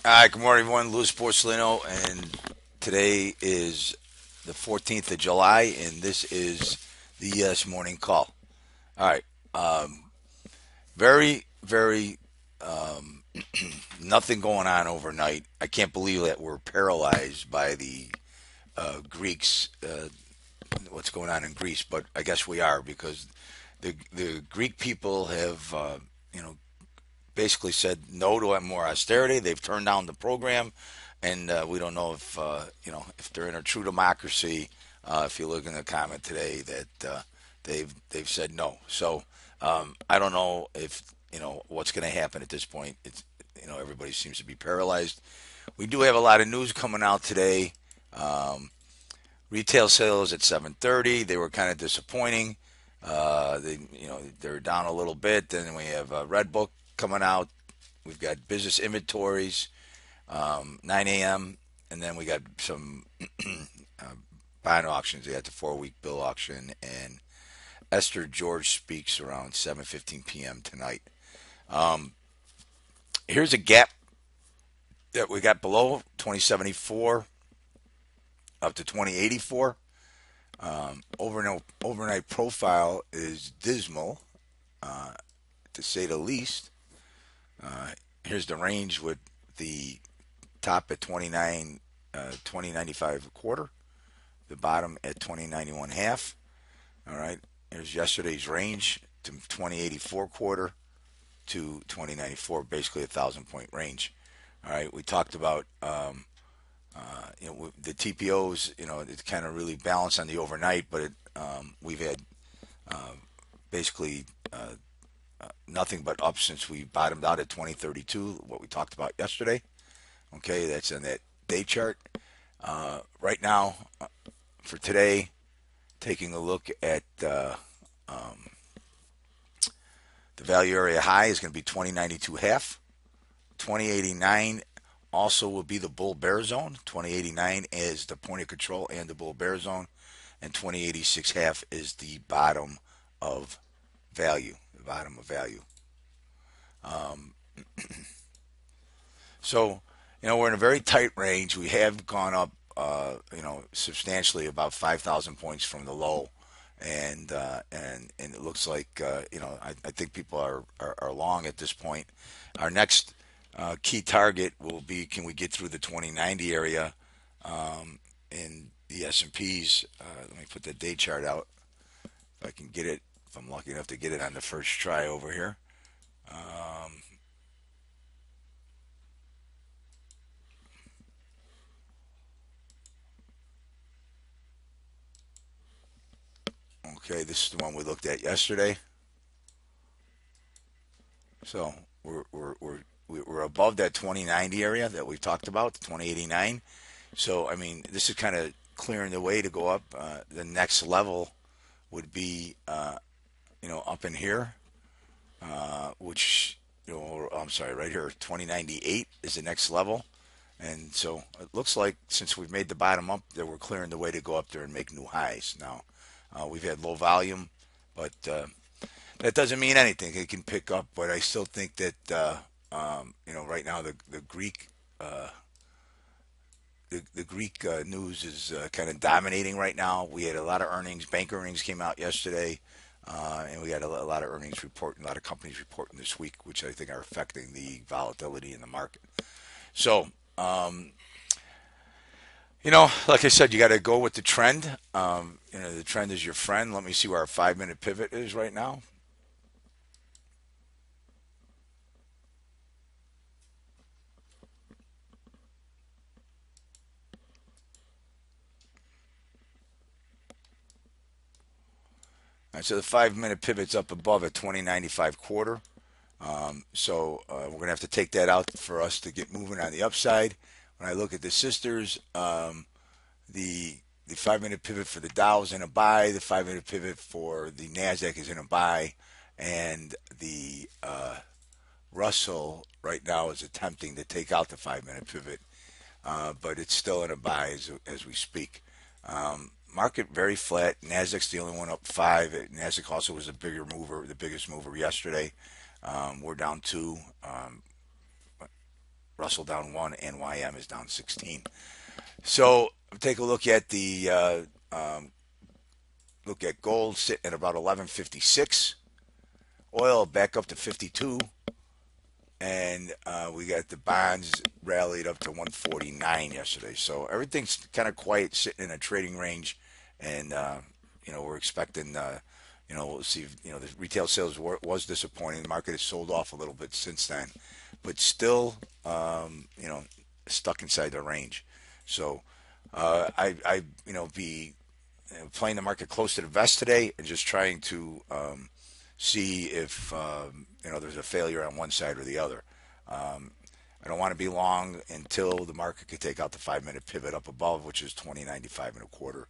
All right, good morning, everyone. Louis Porcelino, and today is the 14th of July, and this is the ES Morning Call. All right, very, nothing going on overnight. I can't believe that we're paralyzed by the Greeks, what's going on in Greece, but I guess we are because the Greek people have, basically said no to more austerity. They've turned down the program, and we don't know if if they're in a true democracy. If you look in the comment today, that they've said no. So I don't know if what's going to happen at this point. It's everybody seems to be paralyzed. We do have a lot of news coming out today. Um, Retail sales at 7:30. They were kind of disappointing. They're down a little bit. Then we have Red Book coming out. We've got business inventories, 9 a.m. And then we got some bond auctions. We got the 4-week bill auction, and Esther George speaks around 7:15 p.m. tonight. Um, Here's a gap that we got below 2074 up to 2084. Overnight profile is dismal, uh, to say the least. Uh, Here's the range with the top at 2095 a quarter, the bottom at 2091 half. All right. Here's yesterday's range to 2084 quarter to 2094, basically a 1,000 point range. All right. We talked about the TPOs. It's kind of really balanced on the overnight, but we've had uh, basically nothing but up since we bottomed out at 2032. What we talked about yesterday. Okay, that's in that day chart. Right now, for today, taking a look at the value area high is going to be 2092 half. 2089 also will be the bull bear zone. 2089 is the point of control and the bull bear zone. And 2086 half is the bottom of value. The bottom of value. Um, so, we're in a very tight range. We have gone up, substantially about 5,000 points from the low, and it looks like I think people are long at this point. Our next key target will be, can we get through the 2090 area in the S&Ps? Let me put the day chart out if I can get it. If I'm lucky enough to get it on the first try over here. Um, okay, this is the one we looked at yesterday. So we're above that 2090 area that we talked about, the 2089. So I mean, this is kind of clearing the way to go up. The next level would be up in here, which I'm sorry, right here, 2098 is the next level. And so it looks like since we've made the bottom up, that we're clearing the way to go up there and make new highs. Now, we've had low volume, but that doesn't mean anything. It can pick up, but I still think that right now the Greek the Greek news is kind of dominating right now. We had a lot of earnings. Bank earnings came out yesterday, and we had a lot of earnings reporting, a lot of companies reporting this week, which I think are affecting the volatility in the market. So, like I said, you got to go with the trend. The trend is your friend. Let me see where our 5 minute pivot is right now. All right, so the 5 minute pivot's up above at 2095 quarter. So we're going to have to take that out for us to get moving on the upside. When I look at the sisters, the the 5 minute pivot for the Dow is in a buy. The 5 minute pivot for the Nasdaq is in a buy, and the Russell right now is attempting to take out the 5 minute pivot, but it's still in a buy as we speak. Market very flat. Nasdaq's the only one up five. Nasdaq also was a bigger mover, the biggest mover yesterday. We're down two. Russell down 1, and YM is down 16. So take a look at the look at gold sitting at about 1156. Oil back up to 52, and we got the bonds rallied up to 149 yesterday. So everything's kind of quiet, sitting in a trading range, and we're expecting. We'll see. The retail sales was disappointing. The market has sold off a little bit since then, but still, stuck inside the range. So be playing the market close to the vest today and just trying to see if there's a failure on one side or the other. I don't want to be long until the market could take out the 5-minute pivot up above, which is 20.95 and a quarter,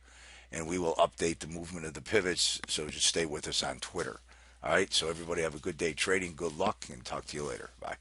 and we will update the movement of the pivots. So just stay with us on Twitter. All right. So everybody have a good day trading. Good luck, and talk to you later. Bye.